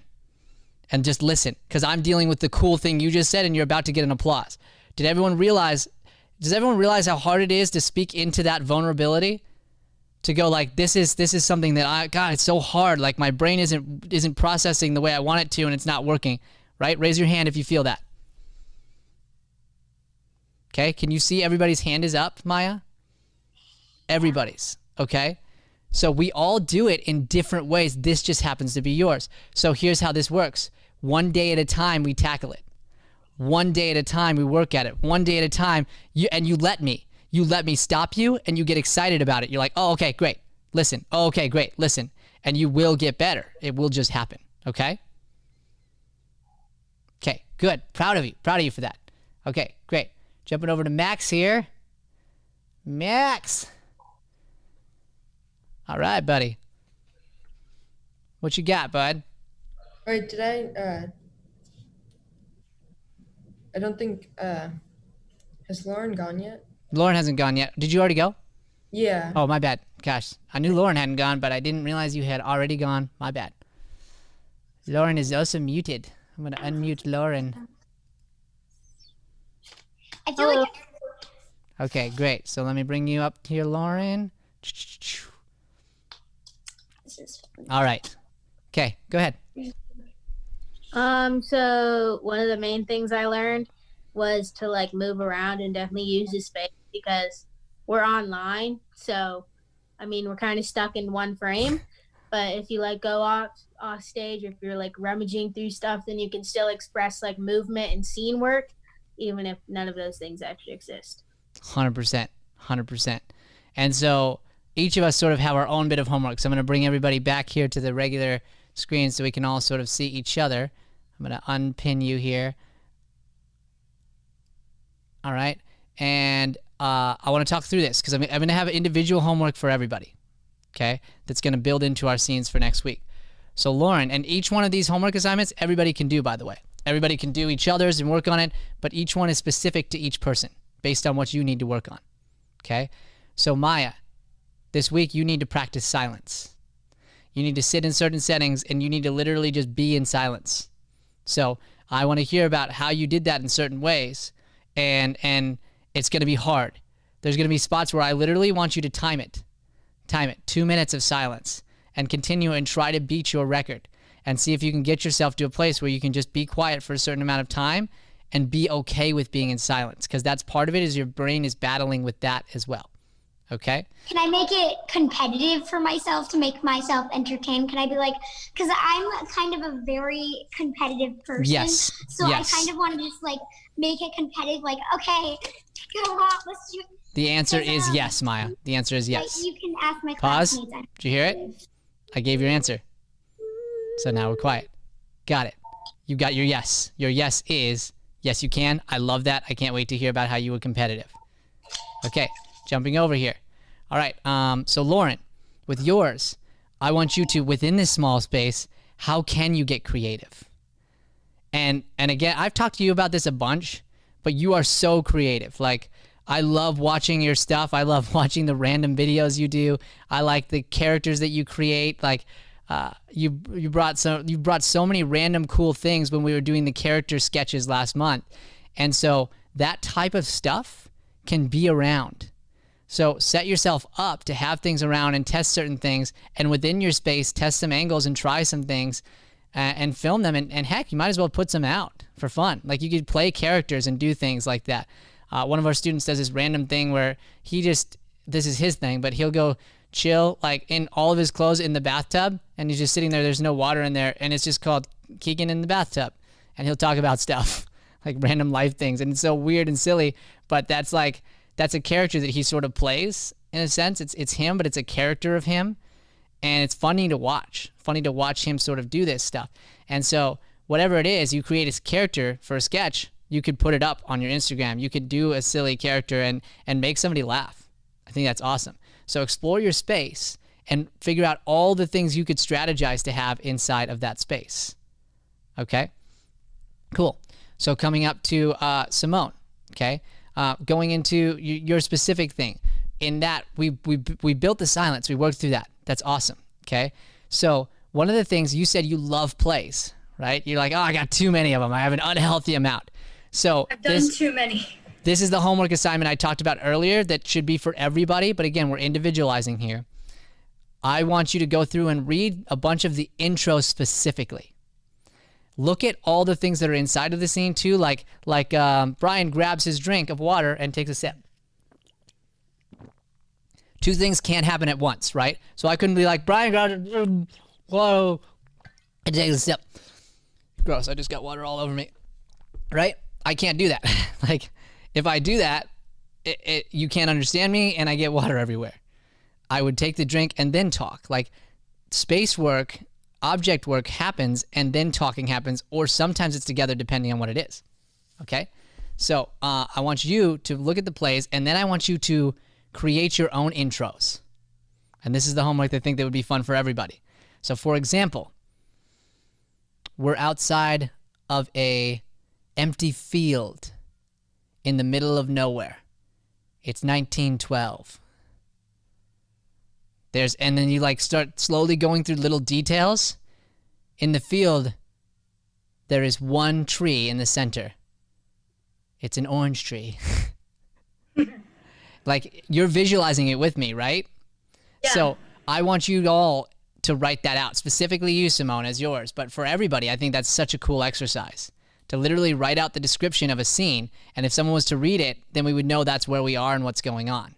And just listen, because I'm dealing with the cool thing you just said, and you're about to get an applause. Does everyone realize how hard it is to speak into that vulnerability? To go like, this is something that God, it's so hard. Like my brain isn't processing the way I want it to, and it's not working. Right? Raise your hand if you feel that. Okay, can you see everybody's hand is up, Maya? Everybody's, okay? So we all do it in different ways. This just happens to be yours. So here's how this works. One day at a time, we tackle it. One day at a time, we work at it. One day at a time, you let me stop you, and you get excited about it. You're like, oh, okay, great, listen. Oh, okay, great, listen. And you will get better. It will just happen, okay? Okay, good. Proud of you for that. Okay, great. Jumping over to Max here. Max. All right, buddy. What you got, bud? Wait, did I don't think, has Lauren gone yet? Lauren hasn't gone yet. Did you already go? Yeah. Oh, my bad. Gosh, I knew Lauren hadn't gone, but I didn't realize you had already gone. My bad. Lauren is also muted. I'm going to unmute Lauren. I feel like. Okay, great. So let me bring you up here, Lauren. All right. Okay, go ahead. So one of the main things I learned was to like move around and definitely use the space because we're online. So, I mean, we're kind of stuck in one frame. But if you like go off stage, if you're like rummaging through stuff, then you can still express like movement and scene work, even if none of those things actually exist. 100%. And so each of us sort of have our own bit of homework. So I'm going to bring everybody back here to the regular screen so we can all sort of see each other. I'm going to unpin you here. All right. And I want to talk through this because I'm going to have individual homework for everybody. Okay. That's going to build into our scenes for next week. So Lauren, and each one of these homework assignments, everybody can do, by the way. Everybody can do each other's and work on it, but each one is specific to each person based on what you need to work on. Okay. So Maya, this week you need to practice silence. You need to sit in certain settings and you need to literally just be in silence. So I want to hear about how you did that in certain ways, and it's going to be hard. There's going to be spots where I literally want you to time it. 2 minutes of silence, and continue and try to beat your record and see if you can get yourself to a place where you can just be quiet for a certain amount of time and be okay with being in silence, because that's part of it, is your brain is battling with that as well. Okay? Can I make it competitive for myself to make myself entertained? Can I be like, because I'm kind of a very competitive person. Yes. So yes. I kind of want to just like, make it competitive? Like, okay, go on, let's do. The answer is yes, Maya. The answer is yes. You can ask my Pause. classmates. Did you hear it? I gave your answer. So now we're quiet. Got it. You got your yes. Your yes is yes, you can. I love that. I can't wait to hear about how you were competitive. Okay, jumping over here. All right. So Lauren, with yours, I want you to, within this small space, how can you get creative? And again, I've talked to you about this a bunch, but you are so creative. Like, I love watching your stuff. I love watching the random videos you do. I like the characters that you create. Like, you brought so many random cool things when we were doing the character sketches last month. And so that type of stuff can be around. So set yourself up to have things around and test certain things, and within your space, test some angles and try some things and film them. And heck, you might as well put some out for fun. Like, you could play characters and do things like that. One of our students does this random thing where this is his thing, but he'll go chill like in all of his clothes in the bathtub, and he's just sitting there. There's no water in there, and it's just called Keegan in the bathtub. And he'll talk about stuff like random life things, and it's so weird and silly, but that's a character that he sort of plays in a sense. It's him, but it's a character of him, and it's funny to watch him sort of do this stuff. And so whatever it is, you create a character for a sketch, you could put it up on your Instagram. You could do a silly character and make somebody laugh. I think that's awesome. So explore your space and figure out all the things you could strategize to have inside of that space. Okay? Cool. So coming up to Simone, okay? Going into your specific thing. In that, we built the silence. We worked through that. That's awesome, okay? So one of the things, you said you love plays, right? You're like, oh, I got too many of them. I have an unhealthy amount. So I've done too many. This is the homework assignment I talked about earlier that should be for everybody, but again, we're individualizing here. I want you to go through and read a bunch of the intros specifically. Look at all the things that are inside of the scene too, like Brian grabs his drink of water and takes a sip. Two things can't happen at once, right? So I couldn't be like, Brian grabs water and takes a sip. Gross, I just got water all over me, right? I can't do that. Like, if I do that, you can't understand me and I get water everywhere. I would take the drink and then talk. Like, space work, object work happens and then talking happens, or sometimes it's together depending on what it is. Okay? So I want you to look at the plays, and then I want you to create your own intros. And this is the homework I think that would be fun for everybody. So for example, we're outside of a empty field in the middle of nowhere. It's 1912. And then you like start slowly going through little details. In the field, there is one tree in the center. It's an orange tree. Like, you're visualizing it with me, right? Yeah. So I want you all to write that out, specifically you, Simone, as yours. But for everybody, I think that's such a cool exercise, to literally write out the description of a scene. And if someone was to read it, then we would know that's where we are and what's going on.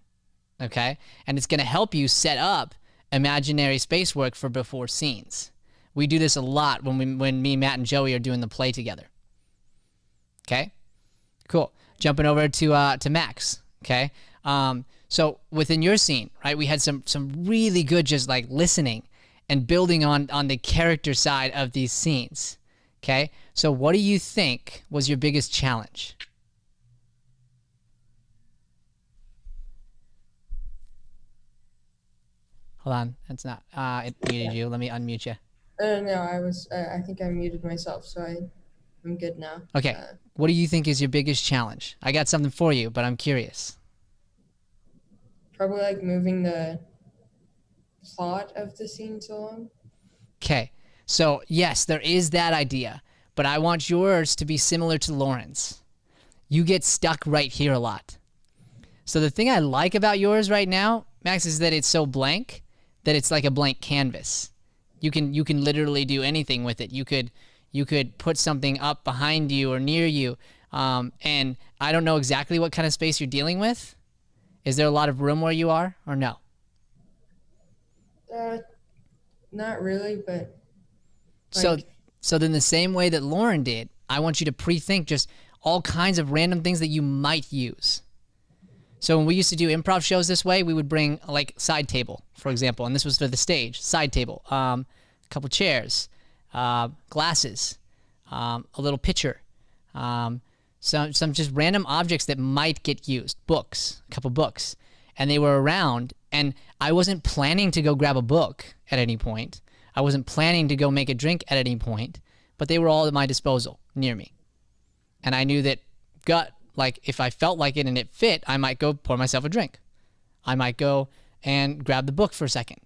Okay? And it's going to help you set up imaginary space work for before scenes. We do this a lot when me, Matt, and Joey are doing the play together. Okay? Cool. Jumping over to Max. Okay? So within your scene, right, we had some really good just like listening and building on the character side of these scenes. Okay? So what do you think was your biggest challenge? Hold on, that's not. It muted you. Let me unmute you. No, I think I muted myself, so I'm good now. Okay. What do you think is your biggest challenge? I got something for you, but I'm curious. Probably like moving the plot of the scene so long. Okay. So yes, there is that idea, but I want yours to be similar to Lauren's. You get stuck right here a lot. So the thing I like about yours right now, Max, is that it's so blank that it's like a blank canvas. You can literally do anything with it. You could put something up behind you or near you. And I don't know exactly what kind of space you're dealing with. Is there a lot of room where you are, or no? Not really, but like... So then the same way that Lauren did, I want you to pre-think just all kinds of random things that you might use. So when we used to do improv shows this way, we would bring like side table, for example, and this was for the stage, side table, a couple chairs, glasses, a little pitcher, some just random objects that might get used, books, a couple books, and they were around, and I wasn't planning to go grab a book at any point. I wasn't planning to go make a drink at any point, but they were all at my disposal near me. And I knew that like if I felt like it and it fit, I might go pour myself a drink. I might go and grab the book for a second.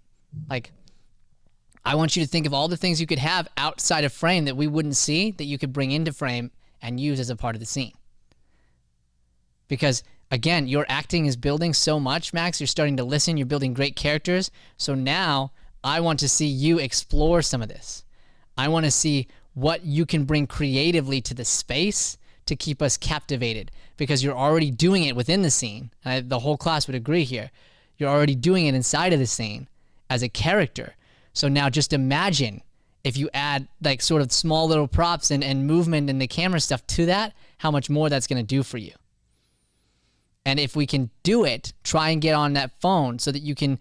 Like, I want you to think of all the things you could have outside of frame that we wouldn't see that you could bring into frame and use as a part of the scene. Because again, your acting is building so much, Max. You're starting to listen. You're building great characters. So now I want to see you explore some of this. I want to see what you can bring creatively to the space to keep us captivated, because you're already doing it within the scene. The whole class would agree here. You're already doing it inside of the scene as a character. So now just imagine if you add like sort of small little props and movement and the camera stuff to that, how much more that's going to do for you. And if we can do it, try and get on that phone so that you can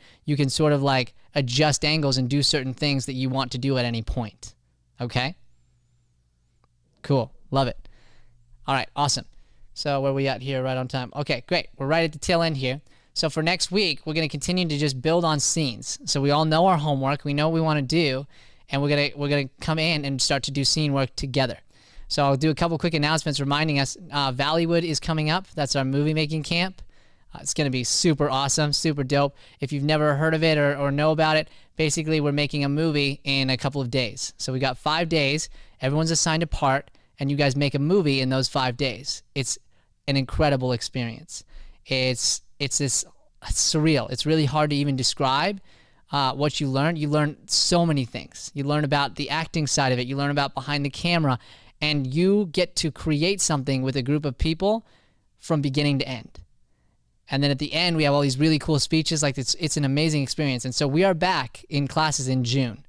sort of like adjust angles and do certain things that you want to do at any point. Okay? Cool. Love it. All right, awesome. So where are we at here? Right on time. Okay, great. We're right at the tail end here. So for next week, we're going to continue to just build on scenes. So we all know our homework. We know what we want to do, and we're gonna come in and start to do scene work together. So I'll do a couple quick announcements reminding us Valleywood is coming up. That's our movie making camp. It's going to be super awesome, super dope. If you've never heard of it or know about it, basically we're making a movie in a couple of days. So we got 5 days. Everyone's assigned a part, and you guys make a movie in those 5 days. It's an incredible experience. It's surreal. It's really hard to even describe what you learn. You learn so many things. You learn about the acting side of it. You learn about behind the camera, and you get to create something with a group of people from beginning to end. And then at the end, we have all these really cool speeches. Like it's an amazing experience. And so we are back in classes in June.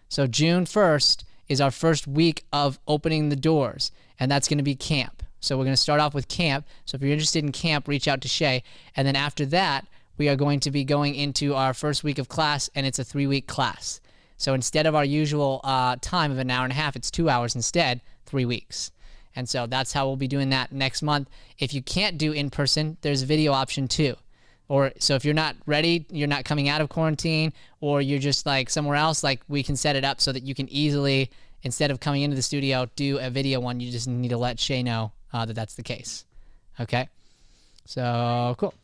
So June 1st is our first week of opening the doors, and that's going to be camp. So we're going to start off with camp. So if you're interested in camp, reach out to Shay. And then after that, we are going to be going into our first week of class, and it's a 3-week class. So instead of our usual time of an hour and a half, it's 2 hours instead, 3 weeks. And so that's how we'll be doing that next month. If you can't do in person, there's a video option too. Or so if you're not ready, you're not coming out of quarantine, or you're just like somewhere else, like we can set it up so that you can easily, instead of coming into the studio, do a video one. You just need to let Shay know that that's the case. Okay? So cool.